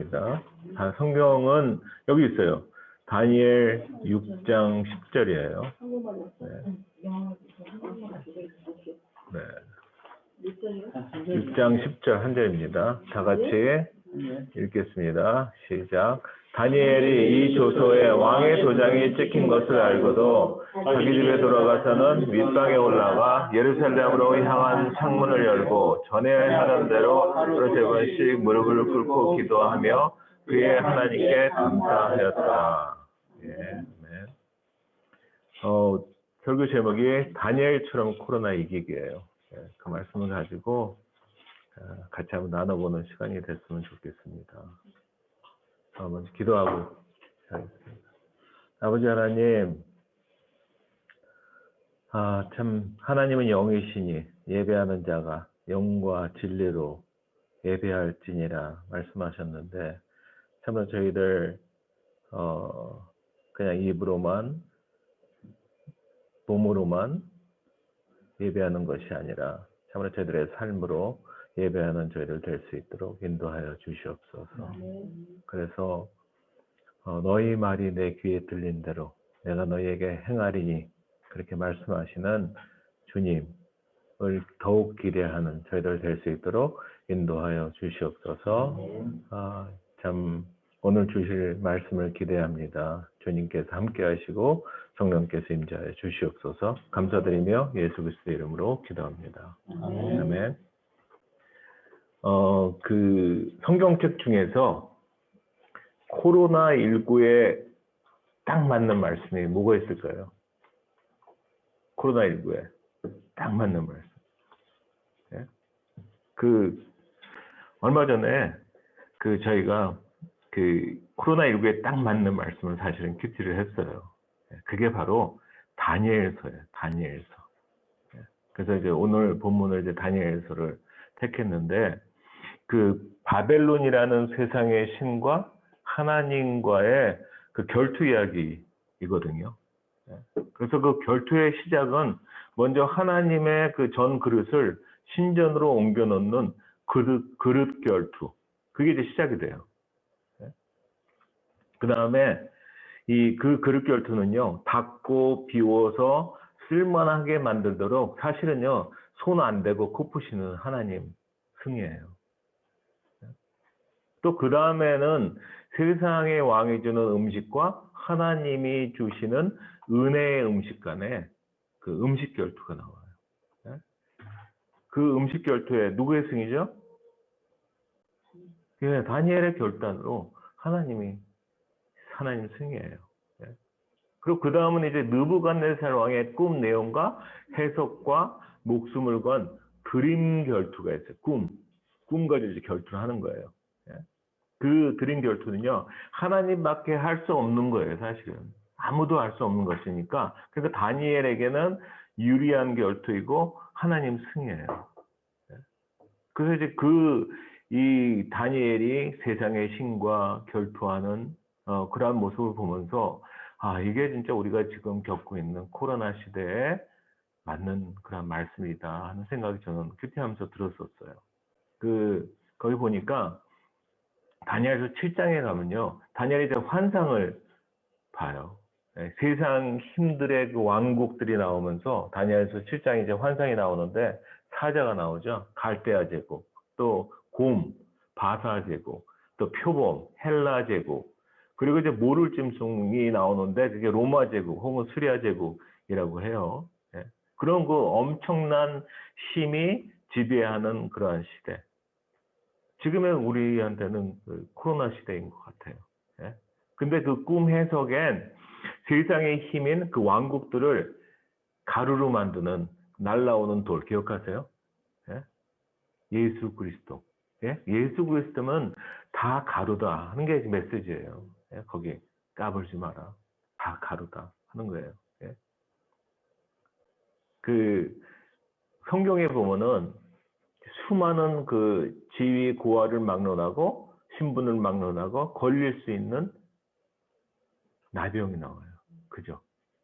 있습니다. 성경은 여기 있어요. 다니엘 6장 10절이에요. 네. 6장 10절 한 절입니다. 다 같이 읽겠습니다. 시작. 다니엘이 이 조서에 왕의 도장이 찍힌 것을 알고도 자기 집에 돌아가서는 윗방에 올라가 예루살렘으로 향한 창문을 열고 전에 하던 대로 하루 3번씩 무릎을 꿇고 기도하며 그의 하나님께 감사하였다. 예, 네. 설교 제목이 다니엘처럼 코로나 이기기예요. 예, 그 말씀을 가지고 같이 한번 나눠보는 시간이 됐으면 좋겠습니다. 먼저 기도하고 시작하겠습니다. 아버지 하나님, 참 하나님은 영이시니 예배하는 자가 영과 진리로 예배할지니라 말씀하셨는데, 참으로 저희들 그냥 입으로만 몸으로만 예배하는 것이 아니라 참으로 저희들의 삶으로 예배하는 저희들 될 수 있도록 인도하여 주시옵소서. 그래서 너희 말이 내 귀에 들린 대로 내가 너희에게 행하리니 그렇게 말씀하시는 주님을 더욱 기대하는 저희들 될 수 있도록 인도하여 주시옵소서. 참 오늘 주실 말씀을 기대합니다. 주님께서 함께 하시고 성령께서 임재하여 주시옵소서. 감사드리며 예수 그리스도의 이름으로 기도합니다. 아멘. 그 성경책 중에서 코로나19에 딱 맞는 말씀이 뭐가 있을까요? 코로나19에 딱 맞는 말씀. 예? 얼마 전에 저희가 코로나19에 딱 맞는 말씀을 사실은 큐티를 했어요. 그게 바로 다니엘서예요. 다니엘서. 그래서 이제 오늘 본문을 이제 다니엘서를 택했는데, 바벨론이라는 세상의 신과 하나님과의 결투 이야기이거든요. 그래서 그 결투의 시작은 먼저 하나님의 전 그릇을 신전으로 옮겨 놓는 그릇 결투. 그게 이제 시작이 돼요. 그 다음에 그 그릇 결투는요, 닦고 비워서 쓸만하게 만들도록 사실은요, 손 안 대고 코 푸시는 하나님 승리예요. 또 그 다음에는 세상의 왕이 주는 음식과 하나님이 주시는 은혜의 음식 간에 음식 결투가 나와요. 그 음식 결투에 누구의 승이죠? 예, 다니엘의 결단으로 하나님 승이에요. 그리고 그 다음은 이제 느부갓네살 왕의 꿈 내용과 해석과 목숨을 건 드림 결투가 있어요. 꿈 가지고 이제 결투를 하는 거예요. 그 드림 결투는요, 하나님밖에 할 수 없는 거예요, 사실은. 아무도 할 수 없는 것이니까. 그래서 다니엘에게는 유리한 결투이고 하나님 승이에요. 그래서 이제 이 다니엘이 세상의 신과 결투하는 그러한 모습을 보면서 이게 진짜 우리가 지금 겪고 있는 코로나 시대에 맞는 그런 말씀이다 하는 생각이 저는 큐티하면서 들었었어요. 거기 보니까 다니엘서 7장에 가면요, 다니엘이 이제 환상을 봐요. 세상 힘들의 왕국들이 나오면서 다니엘서 7장에 이제 환상이 나오는데 사자가 나오죠. 갈대아 제국, 또 바사 제국, 또 표범, 헬라 제국, 그리고 이제 모를 짐승이 나오는데 그게 로마 제국 혹은 수리아 제국이라고 해요. 그런 엄청난 힘이 지배하는 그러한 시대. 지금의 우리한테는 코로나 시대인 것 같아요. 근데 꿈 해석엔 세상의 힘인 왕국들을 가루로 만드는 날라오는 돌 기억하세요? 예수 그리스도. 예수 그리스도는 다 가루다 하는 게 메시지예요. 거기 까불지 마라. 다 가루다 하는 거예요. 성경에 보면은 수많은 지위 고하를 막론하고 신분을 막론하고 걸릴 수 있는 나병이 나와요. 그죠?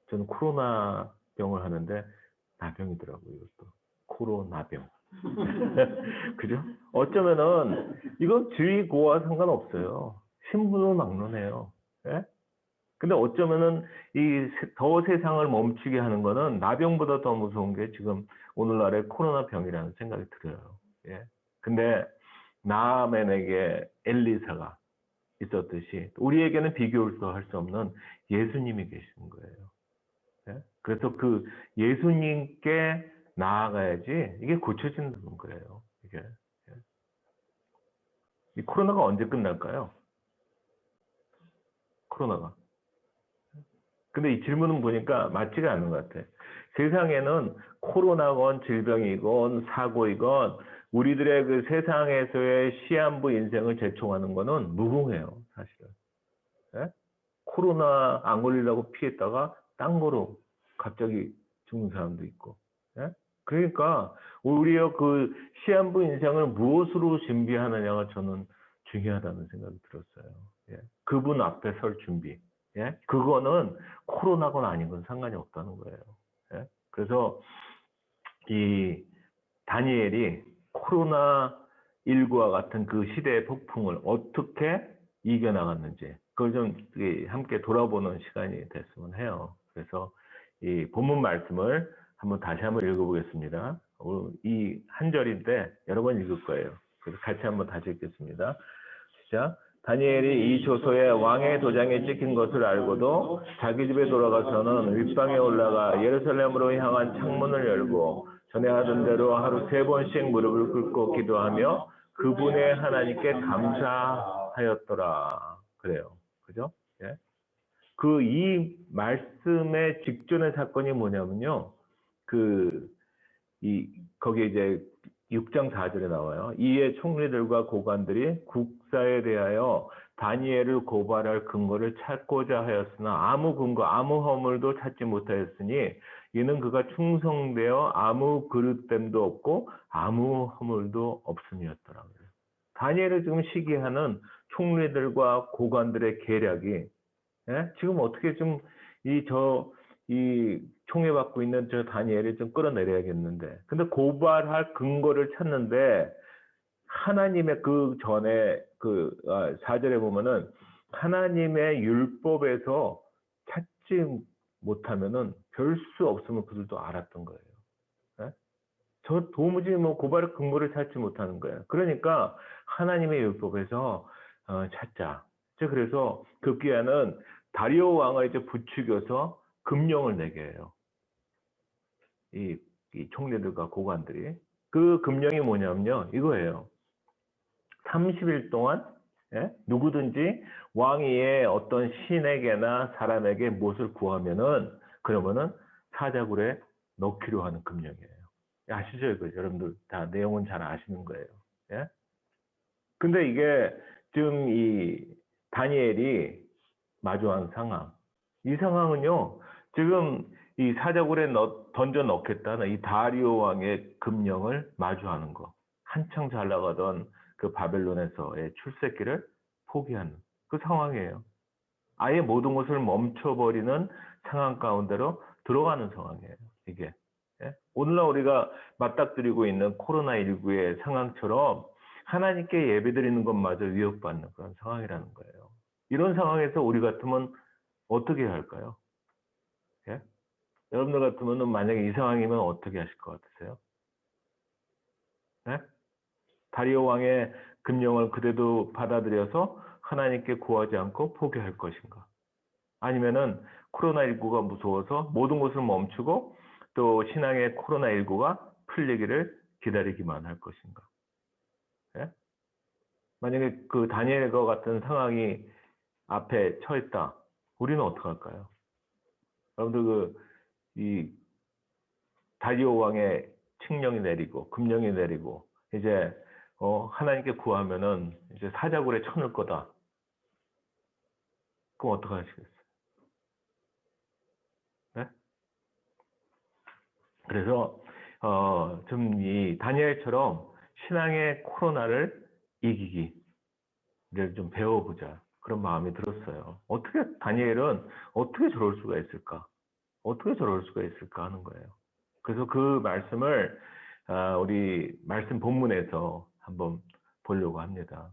저는 코로나 병을 하는데 나병이더라고요. 이것도 코로나병. 그죠? 어쩌면은 이건 지위고와 상관없어요. 신분을 막론해요. 예? 근데 어쩌면은 이 더 세상을 멈추게 하는 거는 나병보다 더 무서운 게 지금 오늘날의 코로나 병이라는 생각이 들어요. 예. 근데 나아맨에게 엘리사가 있었듯이 우리에게는 비교도 할 수 없는 예수님이 계시는 거예요. 예? 그래서 그 예수님께 나아가야지 이게 고쳐지는 거예요. 이게. 예. 이 코로나가 언제 끝날까요? 코로나가. 근데 이 질문은 보니까 맞지가 않는 것 같아. 세상에는 코로나건 질병이건 사고이건 우리들의 그 세상에서의 시한부 인생을 제총하는 거는 무궁해요, 사실은. 예? 코로나 안 걸리려고 피했다가 딴 거로 갑자기 죽는 사람도 있고. 예? 그러니까 우리의 그 시한부 인생을 무엇으로 준비하느냐가 저는 중요하다는 생각이 들었어요. 예? 그분 앞에 설 준비. 예? 그거는 코로나건 아니건 상관이 없다는 거예요. 예? 그래서 이 다니엘이 코로나19와 같은 그 시대의 폭풍을 어떻게 이겨나갔는지 그걸 좀 함께 돌아보는 시간이 됐으면 해요. 그래서 이 본문 말씀을 다시 한번 읽어보겠습니다. 이 한 절인데 여러 번 읽을 거예요. 그래서 같이 한번 다시 읽겠습니다. 시작. 다니엘이 이 조서에 왕의 도장에 찍힌 것을 알고도 자기 집에 돌아가서는 윗방에 올라가 예루살렘으로 향한 창문을 열고 전에 하던 대로 하루 3번씩 무릎을 꿇고 기도하며 그분의 하나님께 감사하였더라. 그래요. 그죠? 예? 그 이 말씀의 직전의 사건이 뭐냐면요. 거기에 이제 6장 4절에 나와요. 이에 총리들과 고관들이 국사에 대하여 다니엘을 고발할 근거를 찾고자 하였으나 아무 근거, 아무 허물도 찾지 못하였으니 이는 그가 충성되어 아무 그릇됨도 없고 아무 허물도 없음이었더라고요. 다니엘을 지금 시기하는 총리들과 고관들의 계략이 예? 지금 어떻게 좀 이 총애받고 있는 저 다니엘을 좀 끌어내려야겠는데. 근데 고발할 근거를 찾는데 하나님의 그 전에 4절에 보면은 하나님의 율법에서 찾지 못하면은 별 수 없음을 그들도 알았던 거예요. 예? 저 도무지 뭐 고발의 근거를 찾지 못하는 거예요. 그러니까 하나님의 율법에서 찾자. 그래서 급기야는 다리오 왕을 이제 부추겨서 금령을 내게 해요. 이 총리들과 고관들이. 그 금령이 뭐냐면요. 이거예요. 30일 동안 누구든지 왕위에 어떤 신에게나 사람에게 무엇을 구하면은 그러면은 사자굴에 넣기로 하는 금령이에요. 아시죠? 이거 여러분들 다 내용은 잘 아시는 거예요. 예? 근데 이게 지금 이 다니엘이 마주한 상황. 이 상황은요, 지금 이 사자굴에 던져 넣겠다는 이 다리오 왕의 금령을 마주하는 거. 한창 잘 나가던 그 바벨론에서의 출세기를 포기하는 그 상황이에요. 아예 모든 것을 멈춰버리는 상황 가운데로 들어가는 상황이에요. 이게. 예? 오늘날 우리가 맞닥뜨리고 있는 코로나19의 상황처럼 하나님께 예배드리는 것마저 위협받는 그런 상황이라는 거예요. 이런 상황에서 우리 같으면 어떻게 해야 할까요? 예? 여러분들 같으면 만약에 이 상황이면 어떻게 하실 것 같으세요? 예? 다리오 왕의 금령을 그대도 받아들여서 하나님께 구하지 않고 포기할 것인가? 아니면은 코로나19가 무서워서 모든 것을 멈추고 또 신앙의 코로나19가 풀리기를 기다리기만 할 것인가? 예? 만약에 그 다니엘과 같은 상황이 앞에 처했다. 우리는 어떻게 할까요? 여러분들 이 다리오 왕의 칙령이 내리고 금령이 내리고 이제 하나님께 구하면은 이제 사자굴에 쳐넣을 거다. 그럼 어떻게 하시겠어요? 네? 그래서 좀 이 다니엘처럼 신앙의 코로나를 이기기를 좀 배워보자 그런 마음이 들었어요. 어떻게 다니엘은 어떻게 저럴 수가 있을까? 어떻게 저럴 수가 있을까 하는 거예요. 그래서 그 말씀을 우리 말씀 본문에서 한번 보려고 합니다.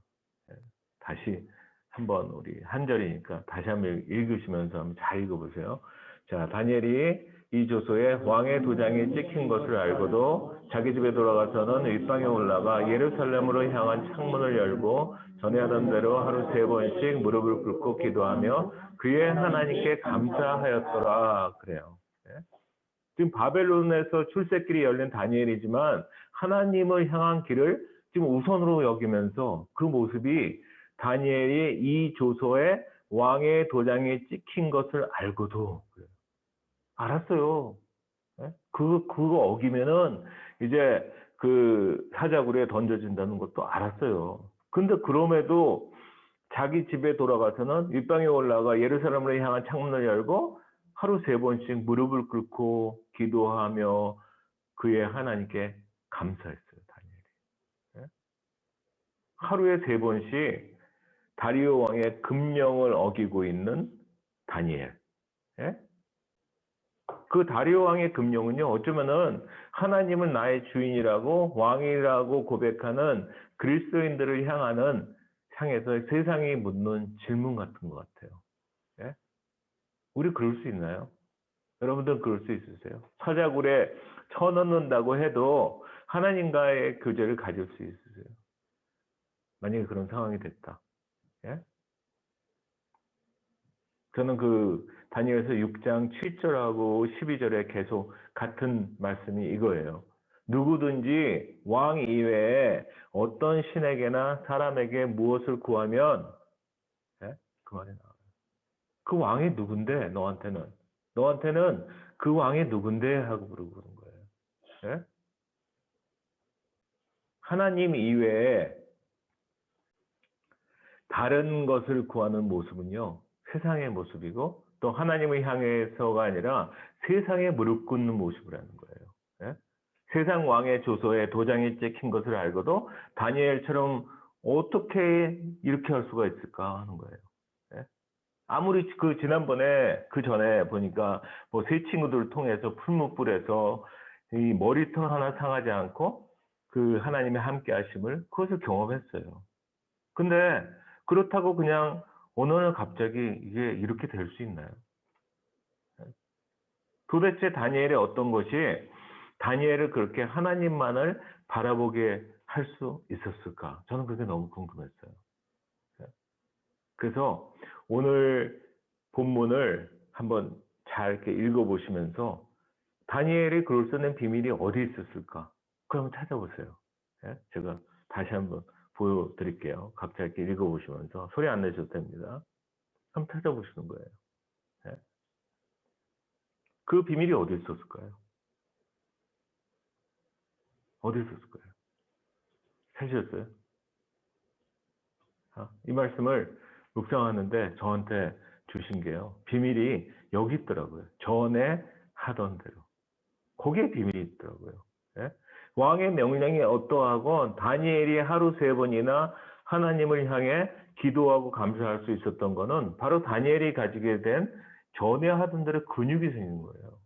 다시 한번 우리 한 절이니까 다시 한번 읽으시면서 한번 잘 읽어보세요. 자, 다니엘이 이 조서에 왕의 도장이 찍힌 것을 알고도 자기 집에 돌아가서는 윗방에 올라가 예루살렘으로 향한 창문을 열고 전에 하던 대로 하루 3번씩 무릎을 꿇고 기도하며 그의 하나님께 감사하였더라. 그래요. 지금 바벨론에서 출세길이 열린 다니엘이지만 하나님을 향한 길을 지금 우선으로 여기면서 그 모습이 다니엘이 이 조서에 왕의 도장이 찍힌 것을 알고도 알았어요. 그거 어기면은 이제 그 사자굴에 던져진다는 것도 알았어요. 근데 그럼에도 자기 집에 돌아가서는 윗방에 올라가 예루살렘으로 향한 창문을 열고 하루 3번씩 무릎을 꿇고 기도하며 그의 하나님께 감사했어요. 다니엘이. 하루에 3번씩 다리오 왕의 금령을 어기고 있는 다니엘. 그 다리오 왕의 금령은요, 어쩌면은 하나님을 나의 주인이라고 왕이라고 고백하는 그리스도인들을 향해서 세상이 묻는 질문 같은 것 같아요. 우리 그럴 수 있나요? 여러분들 그럴 수 있으세요? 사자굴에 쳐넣는다고 해도 하나님과의 교제를 가질 수 있으세요? 만약에 그런 상황이 됐다. 저는 그 다니엘서 6장 7절하고 12절에 계속 같은 말씀이 이거예요. 누구든지 왕 이외에 어떤 신에게나 사람에게 무엇을 구하면 그 말이 나와요. 그 왕이 누군데 너한테는 그 왕이 누군데 하고 물어보는 거예요. 하나님 이외에 다른 것을 구하는 모습은요, 세상의 모습이고 또 하나님을 향해서가 아니라 세상에 무릎 꿇는 모습이라는 거예요. 세상 왕의 조서에 도장이 찍힌 것을 알고도 다니엘처럼 어떻게 이렇게 할 수가 있을까 하는 거예요. 아무리 그 지난번에 그 전에 보니까 뭐 세 친구들을 통해서 풀무불에서 이 머리털 하나 상하지 않고 그 하나님의 함께 하심을 그것을 경험했어요. 근데 그렇다고 그냥 어느 날 갑자기 이게 이렇게 될 수 있나요? 도대체 다니엘의 어떤 것이 다니엘을 그렇게 하나님만을 바라보게 할 수 있었을까? 저는 그게 너무 궁금했어요. 그래서 오늘 본문을 한번 잘 이렇게 읽어보시면서 다니엘이 그럴 수 있는 비밀이 어디 있었을까? 그럼 찾아보세요. 제가 다시 한번 보여드릴게요. 각자 이렇게 읽어보시면서 소리 안 내셔도 됩니다. 한번 찾아보시는 거예요. 그 비밀이 어디 있었을까요? 어디 있었을까요? 찾으셨어요? 이 말씀을 묵상하는데 저한테 주신 게요. 비밀이 여기 있더라고요. 전에 하던 대로. 거기에 비밀이 있더라고요. 왕의 명령이 어떠하건 다니엘이 하루 3번이나 하나님을 향해 기도하고 감사할 수 있었던 거는 바로 다니엘이 가지게 된 전에 하던 대로 근육이 생긴 거예요.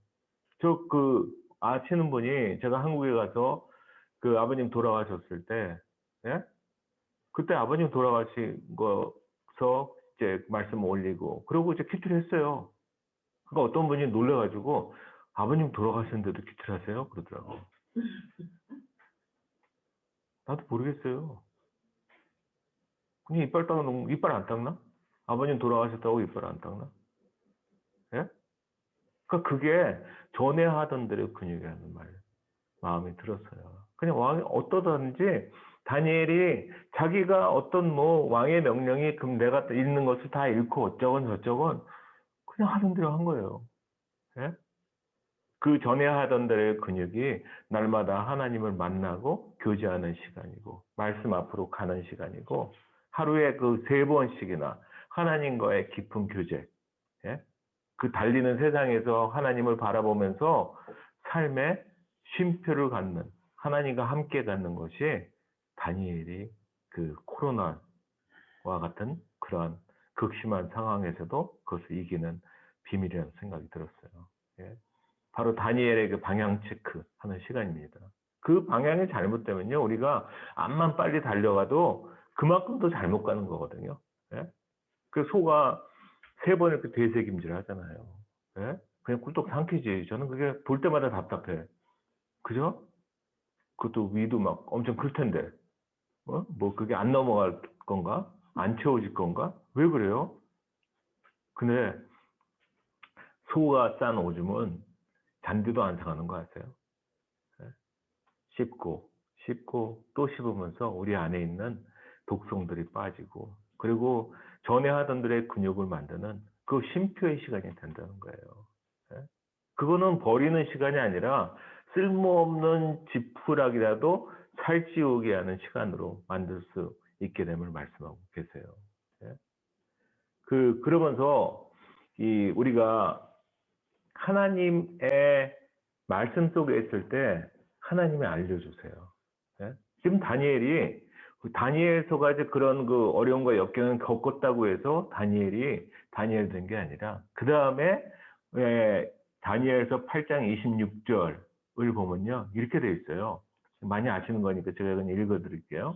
아시는 분이 제가 한국에 가서 그 아버님 돌아가셨을 때, 그때 아버님 돌아가신 거서 이제 말씀 올리고, 그러고 이제 큐티를 했어요. 그러니까 어떤 분이 놀래가지고, 아버님 돌아가셨는데도 큐티를 하세요? 그러더라고. 나도 모르겠어요. 그냥 이빨 안 닦나? 아버님 돌아가셨다고 이빨 안 닦나? 그러니까 그게 전에 하던 대로 근육이라는 마음이 들었어요. 그냥 왕이 어떠든지 다니엘이 자기가 어떤 뭐 왕의 명령이 그럼 내가 읽는 것을 다 읽고 어쩌건 저쩌건 그냥 하던 대로 한 거예요. 그 전에 하던 대로의 근육이 날마다 하나님을 만나고 교제하는 시간이고 말씀 앞으로 가는 시간이고 하루에 그 3번씩이나 하나님과의 깊은 교제, 그 달리는 세상에서 하나님을 바라보면서 삶의 쉼표를 갖는 하나님과 함께 갖는 것이 다니엘이 그 코로나와 같은 그러한 극심한 상황에서도 그것을 이기는 비밀이라는 생각이 들었어요. 바로 다니엘의 그 방향 체크하는 시간입니다. 그 방향이 잘못되면요, 우리가 암만 빨리 달려가도 그만큼 더 잘못 가는 거거든요. 예? 그 소가 3번 이렇게 되새김질 하잖아요. 예? 그냥 꿀떡 삼키지. 저는 그게 볼 때마다 답답해. 그죠? 그것도 위도 막 엄청 클 텐데. 뭐 그게 안 넘어갈 건가? 안 채워질 건가? 왜 그래요? 근데 소가 싼 오줌은 잔디도 안 상하는 거 아세요? 예? 씹고 또 씹으면서 우리 안에 있는 독성들이 빠지고, 그리고 전에 하던 들의 근육을 만드는 그 쉼표의 시간이 된다는 거예요. 예? 그거는 버리는 시간이 아니라 쓸모없는 지푸라기라도 살찌우게 하는 시간으로 만들 수 있게 됨을 말씀하고 계세요. 예? 그러면서 우리가 하나님의 말씀 속에 있을 때 하나님이 알려주세요. 예? 지금 다니엘서가 이제 그런 그 어려움과 역경을 겪었다고 해서 다니엘 된 게 아니라, 그 다음에 다니엘서 8장 26절을 보면요, 이렇게 돼 있어요. 많이 아시는 거니까 제가 그냥 읽어드릴게요.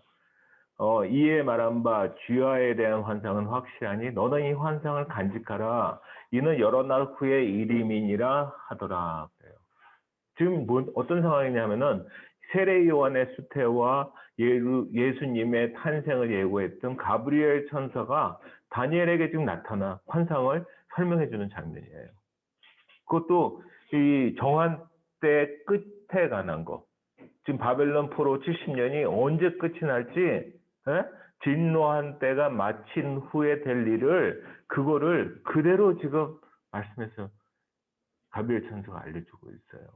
이에 말한 바 주야에 대한 환상은 확실하니 너는 이 환상을 간직하라. 이는 여러 날 후의 일임이니라 하더라. 그래요. 지금 어떤 상황이냐면은 세례 요한의 수태와 예수님의 탄생을 예고했던 가브리엘 천사가 다니엘에게 지금 나타나 환상을 설명해 주는 장면이에요. 그것도 이 정한 때 끝에 관한 거. 지금 바벨론 포로 70년이 언제 끝이 날지, 진노한 때가 마친 후에 될 일을, 그거를 그대로 지금 말씀해서 가브리엘 천사가 알려주고 있어요.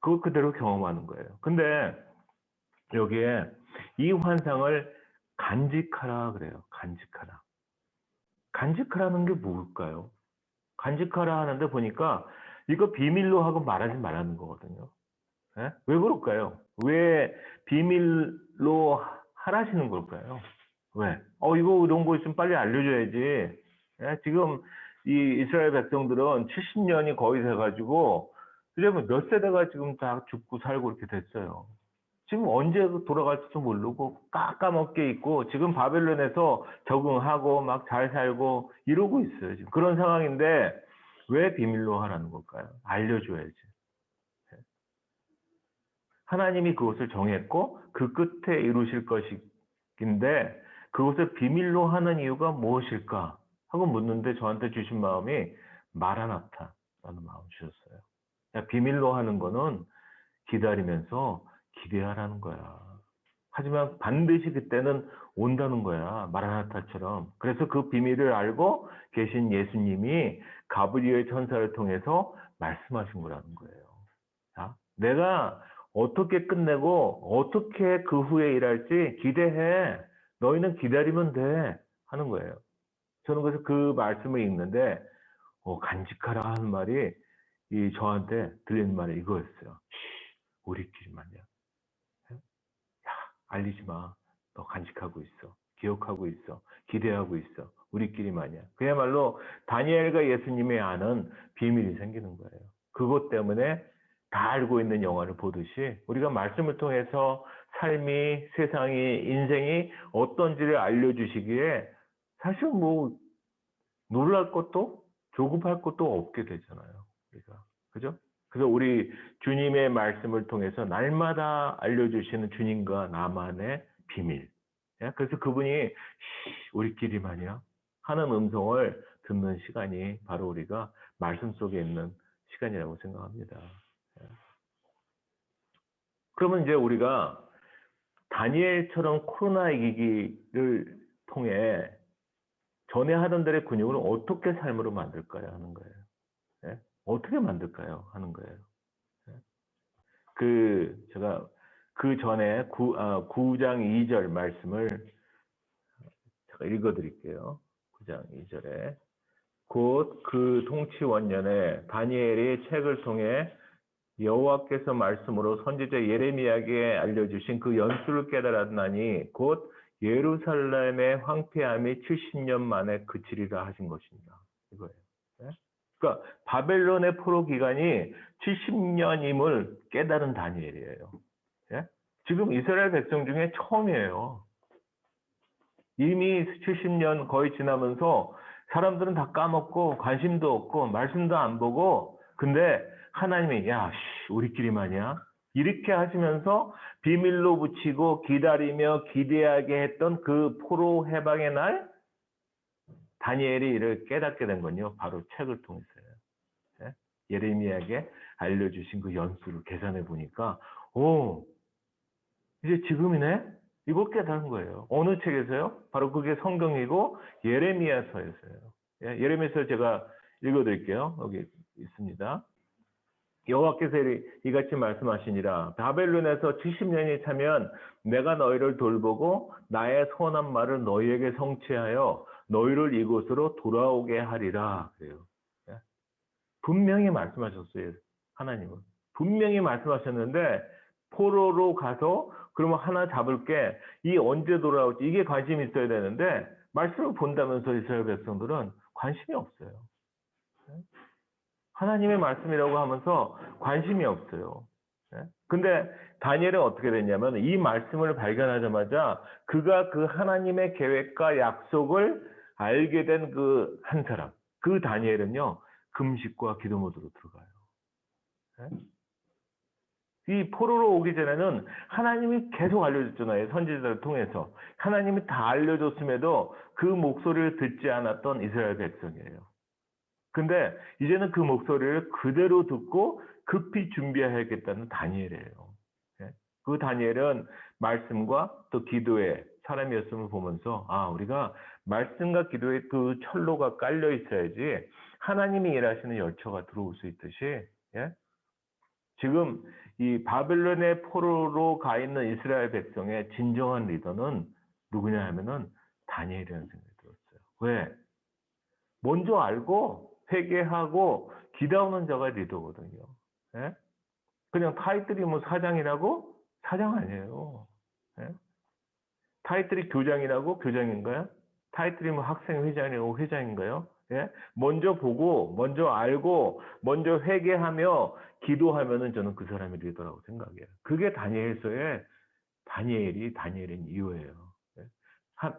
그거 그대로 경험하는 거예요. 근데 여기에 이 환상을 간직하라 그래요. 간직하라. 간직하라는 게 뭘까요? 간직하라 하는데 보니까 이거 비밀로 하고 말하지 말라는 거거든요. 예? 왜 그럴까요? 왜 비밀로 하라시는 걸까요? 왜? 이거 이런 거 좀 빨리 알려줘야지. 예? 지금 이 이스라엘 백성들은 70년이 거의 돼가지고 이제 몇 세대가 지금 다 죽고 살고 이렇게 됐어요. 지금 언제 돌아갈지도 모르고 까까먹게 있고, 지금 바벨론에서 적응하고 막 잘 살고 이러고 있어요. 지금 그런 상황인데 왜 비밀로 하라는 걸까요? 알려줘야지. 하나님이 그것을 정했고 그 끝에 이루실 것인데 그것을 비밀로 하는 이유가 무엇일까 하고 묻는데, 저한테 주신 마음이 마라나타라는 마음을 주셨어요. 비밀로 하는 거는 기다리면서 기대하라는 거야. 하지만 반드시 그때는 온다는 거야. 마라나타처럼. 그래서 그 비밀을 알고 계신 예수님이 가브리엘 천사를 통해서 말씀하신 거라는 거예요. 자, 내가 어떻게 끝내고 어떻게 그 후에 일할지 기대해. 너희는 기다리면 돼. 하는 거예요. 저는 그래서 그 말씀을 읽는데 간직하라 하는 말이 저한테 들리는 말이 이거였어요. 우리끼리만요. 알리지 마. 너 간직하고 있어. 기억하고 있어. 기대하고 있어. 우리끼리만이야. 그야말로 다니엘과 예수님이 아는 비밀이 생기는 거예요. 그것 때문에 다 알고 있는 영화를 보듯이 우리가 말씀을 통해서 삶이, 세상이, 인생이 어떤지를 알려주시기에 사실 뭐 놀랄 것도 조급할 것도 없게 되잖아요. 우리가. 그죠? 그래서 우리 주님의 말씀을 통해서 날마다 알려주시는 주님과 나만의 비밀. 그래서 그분이 우리끼리만이야 하는 음성을 듣는 시간이 바로 우리가 말씀 속에 있는 시간이라고 생각합니다. 그러면 이제 우리가 다니엘처럼 코로나 위기를 통해 전에 하던 대로의 근육을 어떻게 삶으로 만들까요? 하는 거예요. 어떻게 만들까요? 하는 거예요. 제가 그 전에 9장 2절 말씀을 제가 읽어드릴게요. 9장 2절에 곧 그 통치 원년에 다니엘이 책을 통해 여호와께서 말씀으로 선지자 예레미야에게 알려주신 그 연수를 깨달았나니 곧 예루살렘의 황폐함이 70년 만에 그치리라 하신 것입니다. 이거예요. 네? 그러니까 바벨론의 포로 기간이 70년임을 깨달은 다니엘이에요. 예? 지금 이스라엘 백성 중에 처음이에요. 이미 70년 거의 지나면서 사람들은 다 까먹고 관심도 없고 말씀도 안 보고, 근데 하나님이 야, 우리끼리만이야? 이렇게 하시면서 비밀로 붙이고 기다리며 기대하게 했던 그 포로 해방의 날, 다니엘이 이를 깨닫게 된 건요, 바로 책을 통해서요. 예? 예레미야에게 알려주신 그 연수를 계산해 보니까, 오, 이제 지금이네? 이걸 깨달은 거예요. 어느 책에서요? 바로 그게 성경이고 예레미야서에서요. 예, 예레미야서 제가 읽어드릴게요. 여기 있습니다. 여호와께서 이같이 말씀하시니라. 바벨론에서 70년이 차면 내가 너희를 돌보고 나의 선한 말을 너희에게 성취하여 너희를 이곳으로 돌아오게 하리라. 그래요. 예? 분명히 말씀하셨어요. 하나님은. 분명히 말씀하셨는데 포로로 가서 그러면 하나 잡을게. 이 언제 돌아올지 이게 관심이 있어야 되는데 말씀을 본다면서 이스라엘 백성들은 관심이 없어요. 하나님의 말씀이라고 하면서 관심이 없어요. 근데 다니엘은 어떻게 됐냐면 이 말씀을 발견하자마자 그가 그 하나님의 계획과 약속을 알게 된 그 한 사람, 그 다니엘은요, 금식과 기도 모드로 들어가요. 이 포로로 오기 전에는 하나님이 계속 알려줬잖아요. 선지자를 통해서. 하나님이 다 알려줬음에도 그 목소리를 듣지 않았던 이스라엘 백성이에요. 근데 이제는 그 목소리를 그대로 듣고 급히 준비해야겠다는 다니엘이에요. 그 다니엘은 말씀과 또 기도의 사람이었음을 보면서 아, 우리가 말씀과 기도에 그 철로가 깔려 있어야지 하나님이 일하시는 열처가 들어올 수 있듯이, 예? 지금 이 바벨론의 포로로 가 있는 이스라엘 백성의 진정한 리더는 누구냐 하면은 다니엘이라는 생각이 들었어요. 왜? 먼저 알고 회개하고 기도하는 자가 리더거든요. 예? 그냥 타이틀이 뭐 사장이라고? 사장 아니에요. 예? 타이틀이 교장이라고? 교장인가요? 타이틀이 뭐 학생 회장이라고 회장인가요? 예? 먼저 보고, 먼저 알고, 먼저 회개하며 기도하면은 저는 그 사람이 리더라고 생각해요. 그게 다니엘서의 다니엘인 이유예요. 예?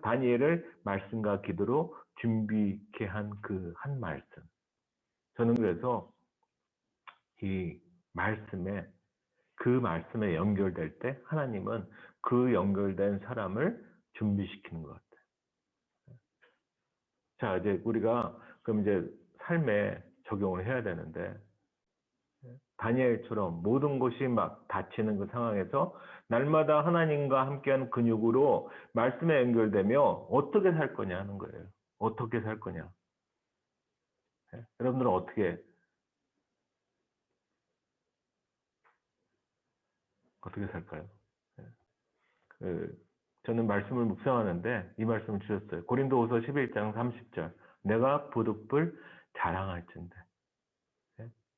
다니엘을 말씀과 기도로 준비케 한 그 한 말씀. 저는 그래서 이 그 말씀에 연결될 때 하나님은 그 연결된 사람을 준비시키는 것 같아요. 자, 이제 우리가 그럼 이제 삶에 적용을 해야 되는데 다니엘처럼 모든 것이 막 닫히는 그 상황에서 날마다 하나님과 함께한 근육으로 말씀에 연결되며 어떻게 살 거냐 하는 거예요. 어떻게 살 거냐. 여러분들은 어떻게 살까요? 저는 말씀을 묵상하는데 이 말씀을 주셨어요. 고린도후서 11장 30절. 내가 부득불 자랑할진대.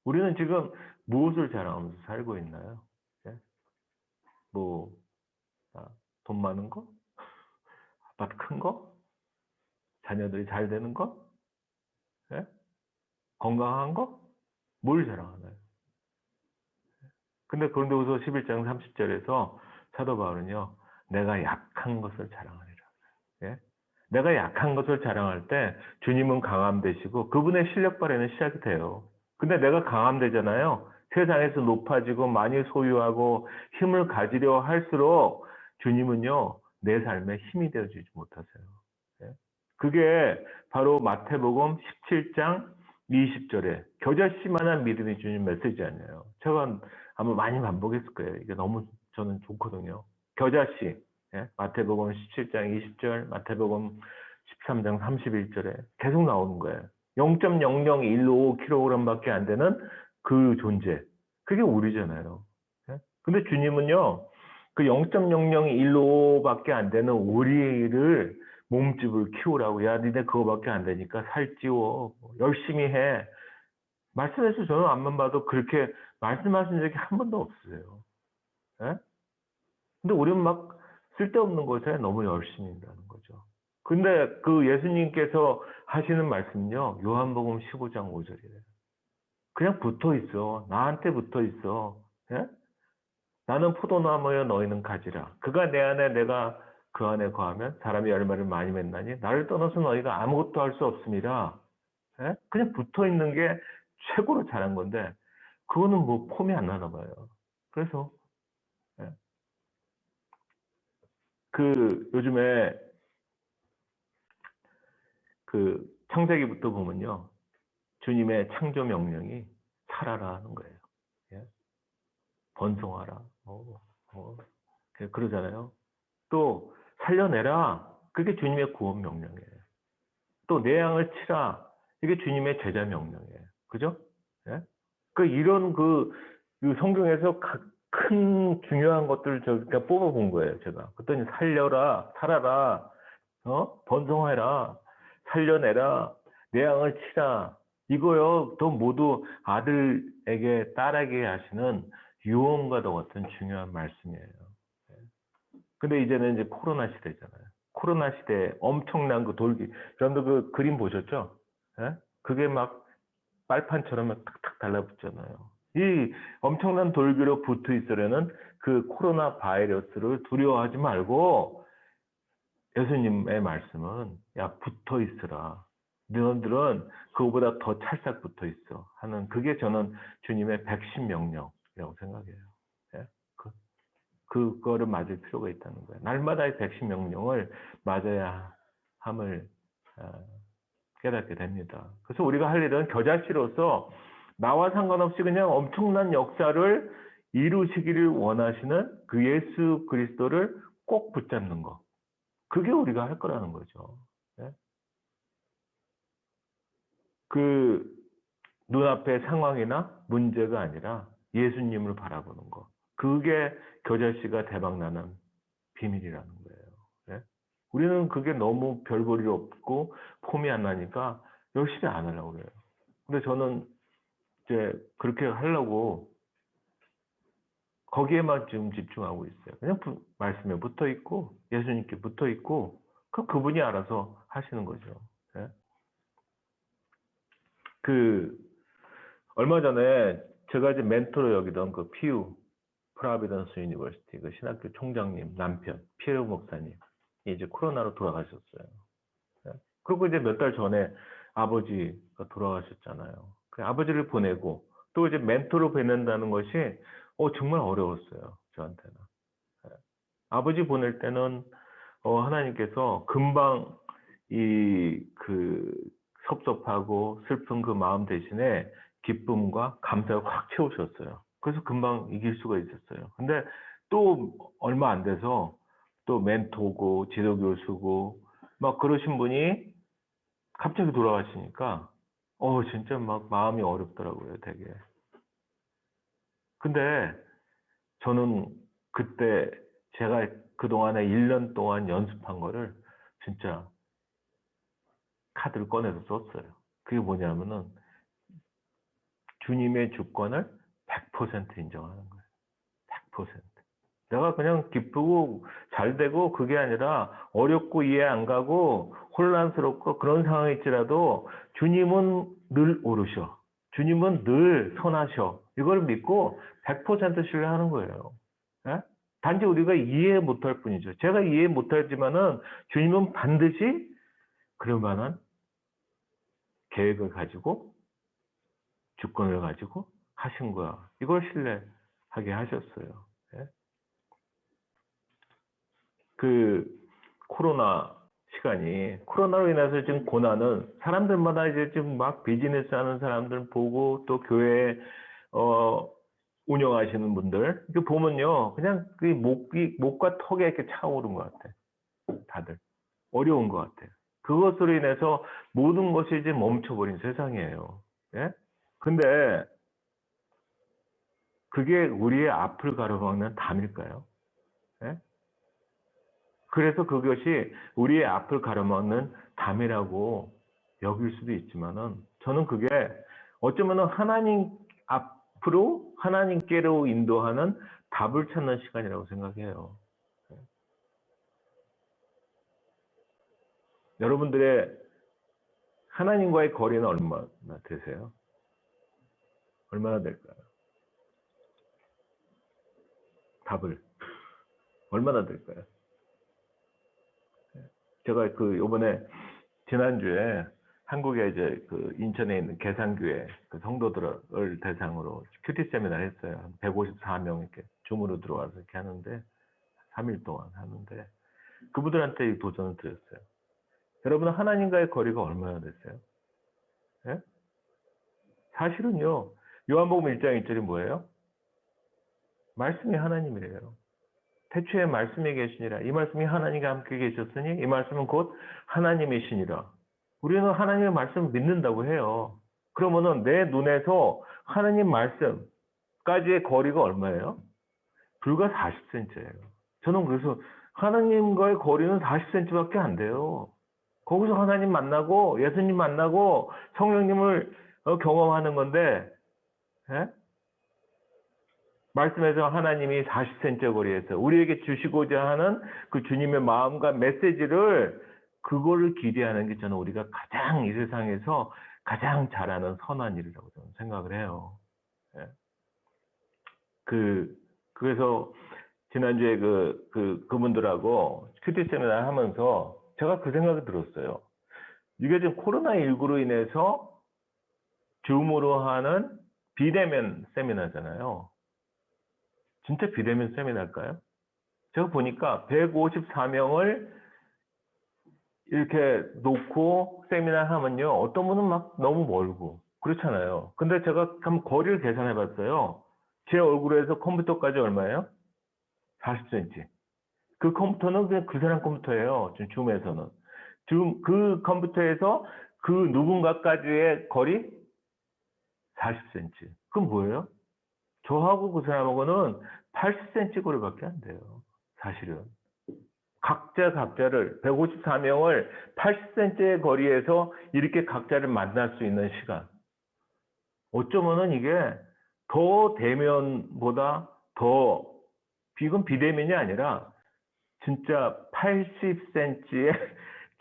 우리는 지금 무엇을 자랑하면서 살고 있나요? 뭐, 돈 많은 거? 아파트 큰 거? 자녀들이 잘 되는 거? 건강한 거? 뭘 자랑하나요? 근데 고린도후서 11장 30절에서 사도 바울은요, 내가 약한 것을 자랑하리라. 예? 내가 약한 것을 자랑할 때 주님은 강함 되시고 그분의 실력 발휘는 시작이 돼요. 근데 내가 강함 되잖아요. 세상에서 높아지고 많이 소유하고 힘을 가지려 할수록 주님은요, 내 삶에 힘이 되어주지 못하세요. 예? 그게 바로 마태복음 17장 20절에 겨자씨만한 믿음이 주님 메시지 아니에요. 제가 아마 많이 반복했을 거예요. 이게 너무 저는 좋거든요. 겨자씨, 예? 마태복음 17장 20절, 마태복음 13장 31절에 계속 나오는 거예요. 0.00155kg밖에 안 되는 그 존재. 그게 우리잖아요. 예? 근데 주님은요, 그 0.00155밖에 안 되는 우리를 몸집을 키우라고. 야, 니네 그거밖에 안 되니까 살 찌워. 열심히 해. 말씀해서 저는 앞만 봐도 그렇게 말씀하신 적이 한 번도 없어요. 예? 근데 우리는 막 쓸데없는 것에 너무 열심히 한다는 거죠. 근데 그 예수님께서 하시는 말씀은요, 요한복음 15장 5절이에요. 그냥 붙어 있어. 나한테 붙어 있어. 예? 나는 포도나무여 너희는 가지라. 그가 내 안에 내가 그 안에 거하면 사람이 열매를 많이 맺나니 나를 떠나서 너희가 아무것도 할 수 없습니다. 예? 그냥 붙어 있는 게 최고로 잘한 건데 그거는 뭐 폼이 안 나나 봐요. 그래서 예. 그 요즘에 그 창세기부터 보면요. 주님의 창조 명령이 살아라 하는 거예요. 예? 번성하라. 그러잖아요. 또 살려내라. 그게 주님의 구원 명령이에요. 또 내 양을 치라. 이게 주님의 제자 명령이에요. 그죠? 예? 그 이런 그 성경에서 큰 중요한 것들을 제가 뽑아본 거예요. 제가. 그랬더니 살려라, 살아라, 번성해라, 살려내라, 내 양을 치라. 이거요. 또 모두 아들에게 딸에게 하시는 유언과도 같은 중요한 말씀이에요. 근데 이제는 이제 코로나 시대잖아요. 코로나 시대에 엄청난 그 돌기. 여러분들 그 그림 보셨죠? 예? 그게 막 빨판처럼 막 탁탁 달라붙잖아요. 이 엄청난 돌기로 붙어 있으려는 그 코로나 바이러스를 두려워하지 말고 예수님의 말씀은 야 붙어 있으라. 너희들은 그거보다 더 찰싹 붙어 있어 하는 그게 저는 주님의 백신 명령이라고 생각해요. 예? 그거를 맞을 필요가 있다는 거예요. 날마다의 백신 명령을 맞아야 함을 깨닫게 됩니다. 그래서 우리가 할 일은 겨자씨로서 나와 상관없이 그냥 엄청난 역사를 이루시기를 원하시는 그 예수 그리스도를 꼭 붙잡는 거. 그게 우리가 할 거라는 거죠. 네? 그 눈앞의 상황이나 문제가 아니라 예수님을 바라보는 거. 그게 겨자씨가 대박나는 비밀이라는 거예요. 네? 우리는 그게 너무 별 볼 일 없고 폼이 안 나니까 열심히 안 하려고 그래요. 근데 저는 이제 그렇게 하려고 거기에만 지금 집중하고 있어요. 그냥 말씀에 붙어 있고 예수님께 붙어 있고 그분이 알아서 하시는 거죠. 네? 그 얼마 전에 제가 이제 멘토로 여기던 그 피우 프라비던스 유니버시티 그 신학교 총장님 남편 피에로 목사님 이제 코로나로 돌아가셨어요. 네? 그리고 이제 몇 달 전에 아버지가 돌아가셨잖아요. 그 아버지를 보내고 또 이제 멘토로 뵙는다는 것이 정말 어려웠어요. 저한테는. 네. 아버지 보낼 때는 하나님께서 금방 그 섭섭하고 슬픈 그 마음 대신에 기쁨과 감사를 확 채우셨어요. 그래서 금방 이길 수가 있었어요. 근데 또 얼마 안 돼서 또 멘토고 지도교수고 막 그러신 분이 갑자기 돌아가시니까 진짜 막 마음이 어렵더라고요, 되게. 근데 저는 그때 제가 그동안에 1년 동안 연습한 거를 진짜 카드를 꺼내서 썼어요. 그게 뭐냐면은 주님의 주권을 100% 인정하는 거예요. 100%. 내가 그냥 기쁘고 잘 되고 그게 아니라 어렵고 이해 안 가고 혼란스럽고 그런 상황일지라도 주님은 늘 오르셔. 주님은 늘 선하셔. 이걸 믿고 100% 신뢰하는 거예요. 예? 단지 우리가 이해 못할 뿐이죠. 제가 이해 못하지만은 주님은 반드시 그럴 만한 계획을 가지고 주권을 가지고 하신 거야. 이걸 신뢰하게 하셨어요. 예? 그 코로나 시간이 코로나로 인해서 지금 고난은 사람들마다 이제 지금 막 비즈니스 하는 사람들 보고 또 교회 운영하시는 분들 이렇게 보면요 그냥 그 목과 턱에 이렇게 차오른 것 같아. 다들 어려운 것 같아요. 그것으로 인해서 모든 것이 이제 멈춰버린 세상이에요. 예? 근데 그게 우리의 앞을 가로막는 담일까요? 예? 그래서 그것이 우리의 앞을 가로막는 담이라고 여길 수도 있지만은 저는 그게 어쩌면 하나님 앞으로 하나님께로 인도하는 답을 찾는 시간이라고 생각해요. 여러분들의 하나님과의 거리는 얼마나 되세요? 얼마나 될까요? 답을 얼마나 될까요? 제가 요번에 지난주에 한국에 이제 인천에 있는 계산교회 성도들을 대상으로 큐티 세미나를 했어요. 한 154명 이렇게 줌으로 들어와서 이렇게 하는데 3일 동안 하는데 그분들한테 이 도전을 드렸어요. 여러분 하나님과의 거리가 얼마나 됐어요? 예? 사실은요. 요한복음 1장 1절이 뭐예요? 말씀이 하나님이래요. 태초에 말씀이 계시니라. 이 말씀이 하나님과 함께 계셨으니 이 말씀은 곧 하나님이시니라. 우리는 하나님의 말씀을 믿는다고 해요. 그러면은 내 눈에서 하나님 말씀까지의 거리가 얼마예요? 불과 40cm예요. 저는 그래서 하나님과의 거리는 40cm밖에 안 돼요. 거기서 하나님 만나고 예수님 만나고 성령님을 경험하는 건데, 예? 말씀에서 하나님이 40cm 거리에서 우리에게 주시고자 하는 그 주님의 마음과 메시지를 그거를 기대하는 게 저는 우리가 가장 이 세상에서 가장 잘하는 선한 일이라고 저는 생각을 해요. 예. 그래서 지난주에 그분들하고 큐티 세미나 하면서 제가 그 생각이 들었어요. 이게 지금 코로나19로 인해서 줌으로 하는 비대면 세미나잖아요. 진짜 비대면 세미나일까요? 제가 보니까 154명을 이렇게 놓고 세미나 하면요. 어떤 분은 막 너무 멀고 그렇잖아요. 근데 제가 한번 거리를 계산해 봤어요. 제 얼굴에서 컴퓨터까지 얼마예요? 40cm. 그 컴퓨터는 그냥 그 사람 컴퓨터예요. 지금 줌에서는. 지금 그 컴퓨터에서 그 누군가까지의 거리 40cm. 그럼 뭐예요? 저하고 그 사람하고는 80cm 거리밖에 안 돼요. 사실은. 각자를 154명을 80cm의 거리에서 이렇게 각자를 만날 수 있는 시간. 어쩌면은 이게 더 대면보다 더 이건 비대면이 아니라 진짜 80cm의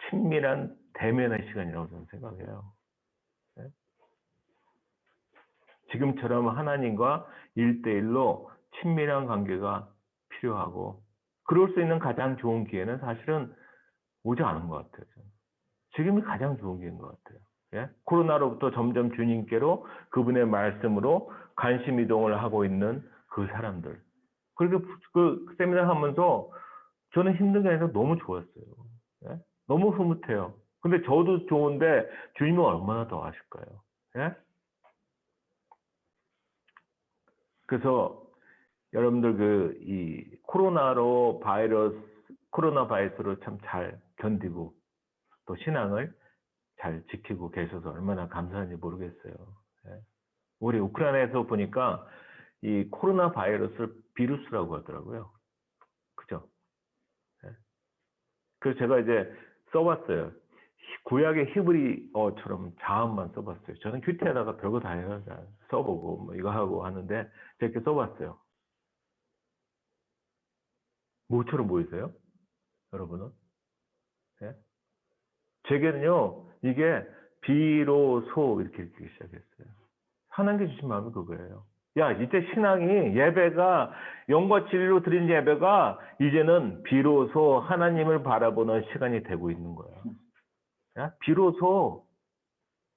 친밀한 대면의 시간이라고 저는 생각해요. 네? 지금처럼 하나님과 1대1로 친밀한 관계가 필요하고 그럴 수 있는 가장 좋은 기회는 사실은 오지 않은 것 같아요. 저는. 지금이 가장 좋은 기회인 것 같아요. 예? 코로나로부터 점점 주님께로 그분의 말씀으로 관심 이동을 하고 있는 그 사람들. 그렇게 그 세미나 하면서 저는 힘든 게 아니라 너무 좋았어요. 예? 너무 흐뭇해요. 근데 저도 좋은데 주님은 얼마나 더 아실까요? 예? 그래서 여러분들 이 코로나 바이러스로 참 잘 견디고 또 신앙을 잘 지키고 계셔서 얼마나 감사한지 모르겠어요. 예. 우리 우크라이나에서 보니까 이 코로나 바이러스를 비루스라고 하더라고요. 그죠? 예. 그래서 제가 이제 써봤어요. 구약의 히브리어처럼 자음만 써봤어요. 저는 큐티하다가 별거 다 해요. 써보고 뭐 이거 하고 하는데 이렇게 써봤어요. 뭐처럼 보이세요? 여러분은? 예? 제게는요, 이게 비로소 이렇게 읽기 시작했어요. 하나님께 주신 마음이 그거예요. 야, 이제 신앙이 예배가 영과 진리로 드린 예배가 이제는 비로소 하나님을 바라보는 시간이 되고 있는 거야. 야? 비로소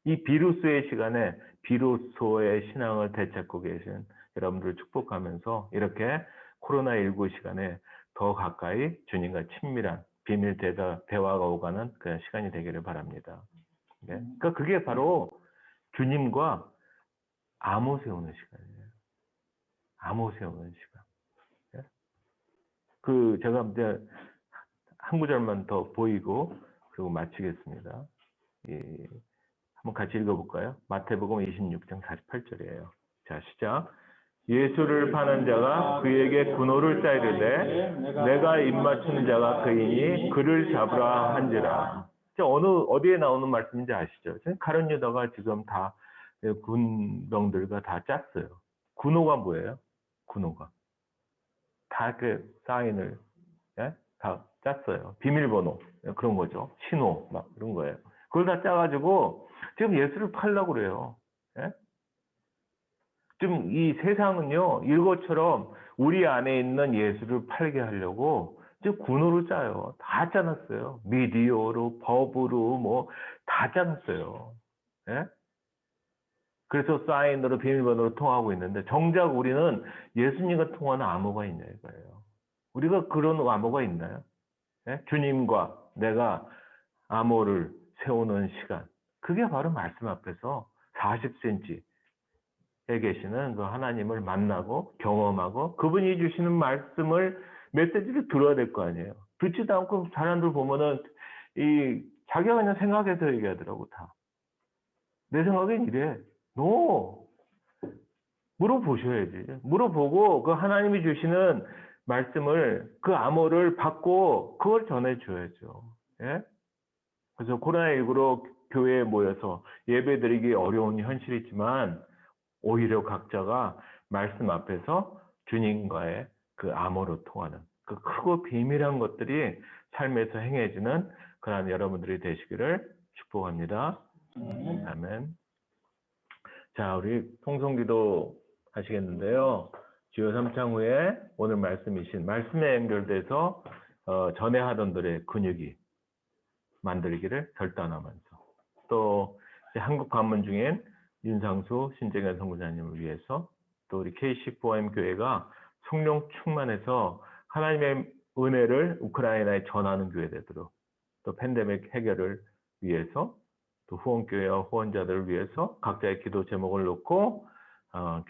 이 비로소의 시간에 비로소의 신앙을 되찾고 계신 여러분들을 축복하면서 이렇게 코로나19 시간에 더 가까이 주님과 친밀한 비밀 대화가 오가는 그런 시간이 되기를 바랍니다. 네? 그러니까 그게 바로 주님과 암호 세우는 시간이에요. 암호 세우는 시간. 네? 제가 이제 한 구절만 더 보이고 그리고 마치겠습니다. 한번 같이 읽어볼까요? 마태복음 26장 48절이에요. 자, 시작. 예수를 파는 자가 그에게 군호를 짜이르되 내가 입맞추는 자가 그이니 그를 잡으라 한지라. 어디에 나오는 말씀인지 아시죠? 가룟 유다가 지금 다 군병들과 다 짰어요. 군호가 뭐예요? 군호가 다 그 사인을 다 짰어요. 비밀번호 그런 거죠. 신호 막 그런 거예요. 그걸 다 짜가지고 지금 예수를 팔려고 그래요. 예? 좀 이 세상은요, 이것처럼 우리 안에 있는 예수를 팔게 하려고 이제 군으로 짜요. 다 짜놨어요. 미디어로, 법으로, 뭐, 다 짜놨어요. 예? 그래서 사인으로 비밀번호로 통하고 있는데, 정작 우리는 예수님과 통하는 암호가 있냐 이거예요. 우리가 그런 암호가 있나요? 예? 주님과 내가 암호를 세우는 시간. 그게 바로 말씀 앞에서 40cm에 계시는 그 하나님을 만나고 경험하고 그분이 주시는 말씀을 메시지를 들어야 될 거 아니에요. 듣지도 않고 사람들 보면은 이 자기가 그냥 생각해서 얘기하더라고 다. 내 생각엔 이래. 노. 물어보셔야지. 물어보고 그 하나님이 주시는 말씀을 그 암호를 받고 그걸 전해줘야죠. 예? 그래서 코로나19로 교회에 모여서 예배드리기 어려운 현실이 있지만 오히려 각자가 말씀 앞에서 주님과의 그 암호로 통하는 그 크고 비밀한 것들이 삶에서 행해지는 그런 여러분들이 되시기를 축복합니다. 아멘. 자, 우리 통성기도 하시겠는데요. 주여 3창 후에 오늘 말씀이신 말씀에 연결돼서 전에 하던들의 근육이 만들기를 결단하면서 또 한국 방문 중인 윤상수 신재관 선교사님을 위해서 또 우리 K14M 교회가 성령 충만해서 하나님의 은혜를 우크라이나에 전하는 교회 되도록 또 팬데믹 해결을 위해서 또 후원교회와 후원자들을 위해서 각자의 기도 제목을 놓고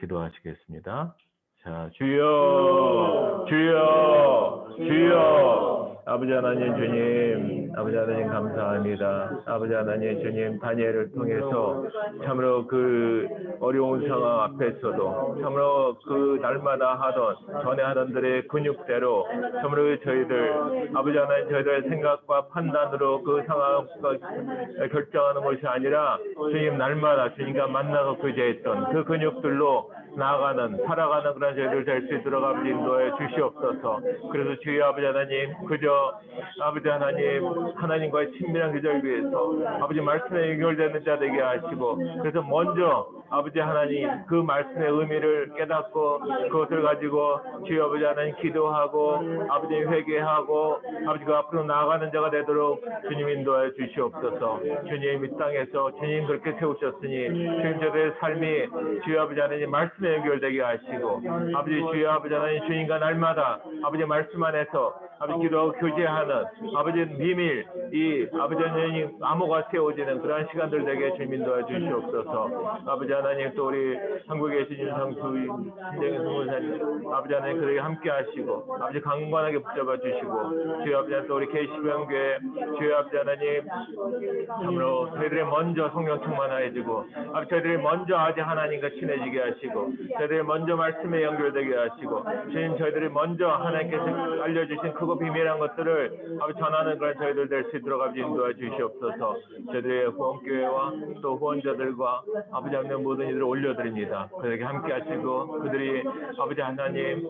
기도하시겠습니다. 자, 주여, 주여, 주여. 아버지 하나님 주님, 아버지 하나님 감사합니다. 아버지 하나님 주님, 다니엘을 통해서 참으로 그 어려운 상황 앞에서도 참으로 그 날마다 하던 전에 하던들의 근육대로 참으로 저희들 아버지 하나님 저희들의 생각과 판단으로 그 상황과 결정하는 것이 아니라 주님 날마다 주님과 만나고 그제했던 그 근육들로 나아가는 살아가는 그런 저희들 될 수 있도록 아버지 인도해 주시옵소서. 그래서 주여 아버지 하나님 그저 아버지 하나님 하나님과의 친밀한 교제를 위해서 아버지 말씀에 연결되는 자 되게 하시고 그래서 먼저 아버지 하나님 그 말씀의 의미를 깨닫고 그것을 가지고 주여 아버지 하나님 기도하고 아버지 회개하고 아버지 그 앞으로 나아가는 자가 되도록 주님 인도해 주시옵소서. 주님 이 땅에서 주님 그렇게 세우셨으니 주님 저들의 삶이 주여 아버지 하나님 말씀에 연결되게 하시고 아버지 주여 아버지 하나님 주님과 날마다 아버지 말씀 안에서 아버지 기도하고 교제하는 아버지 비밀 이 아버지 하나님 암호가 세워지는 그러한 시간들 되게 주님 인도해 주시옵소서. 아버지 하나님 또 우리 한국에 계신 윤상수 신정현 선교사님 아버지 하나님 그에게 함께 하시고 아버지 강건하게 붙잡아 주시고 주여 아버지 하나님 또 우리 K14교회 주여 아버지 하나님 참으로 저희들이 먼저 성령 충만하여지고 아버지 저희들이 먼저 아버지 하나님과 친해지게 하시고 저희들이 먼저 말씀에 연결되게 하시고 주님 저희들이 먼저 하나님께서 알려주신 크고 비밀한 것들을 아버지 전하는 그런 저희들 될 수 있도록 아버지 인도해 주시옵소서. 저희들의 후원교회와 또 후원자들과 아버지 하나님 모든 이들을 올려드립니다. 그들에게 함께 하시고 그들이 아버지 하나님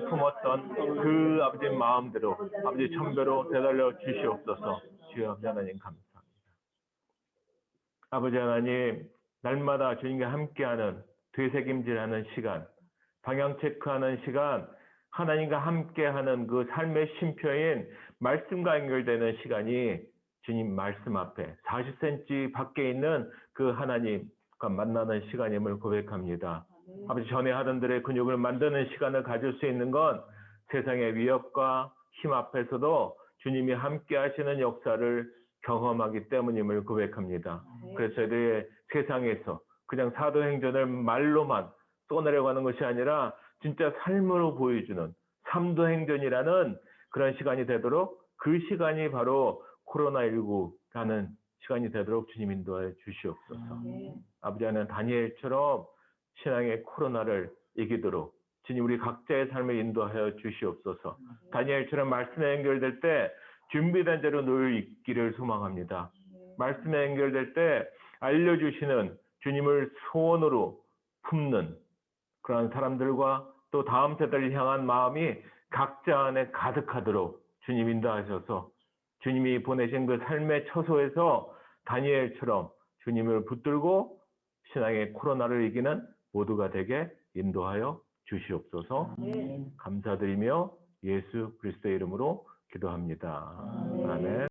품었던 그 아버지 마음대로 아버지 천배로 되달려 주시옵소서. 주여 아버지 하나님 감사합니다. 아버지 하나님 날마다 주님과 함께하는 되새김질하는 시간 방향 체크하는 시간 하나님과 함께하는 그 삶의 쉼표인 말씀과 연결되는 시간이 주님 말씀 앞에 40cm 밖에 있는 그 하나님과 만나는 시간임을 고백합니다. 아버지 전에 하던들의 근육을 만드는 시간을 가질 수 있는 건 세상의 위협과 힘 앞에서도 주님이 함께 하시는 역사를 경험하기 때문임을 고백합니다. 그래서 저희들의 세상에서 그냥 사도행전을 말로만 써내려가는 것이 아니라 진짜 삶으로 보여주는 삼도행전이라는 그런 시간이 되도록 그 시간이 바로 코로나19라는 시간이 되도록 주님 인도해 주시옵소서. 아버지 하나님 다니엘처럼 신앙의 코로나를 이기도록 주님 우리 각자의 삶을 인도하여 주시옵소서. 다니엘처럼 말씀에 연결될 때 준비된 대로 늘 있기를 소망합니다. 말씀에 연결될 때 알려주시는 주님을 소원으로 품는 그런 사람들과 또 다음 세대를 향한 마음이 각자 안에 가득하도록 주님 인도하셔서 주님이 보내신 그 삶의 처소에서 다니엘처럼 주님을 붙들고 신앙의 코로나를 이기는 모두가 되게 인도하여 주시옵소서. 아멘. 감사드리며 예수 그리스도의 이름으로 기도합니다. 아멘.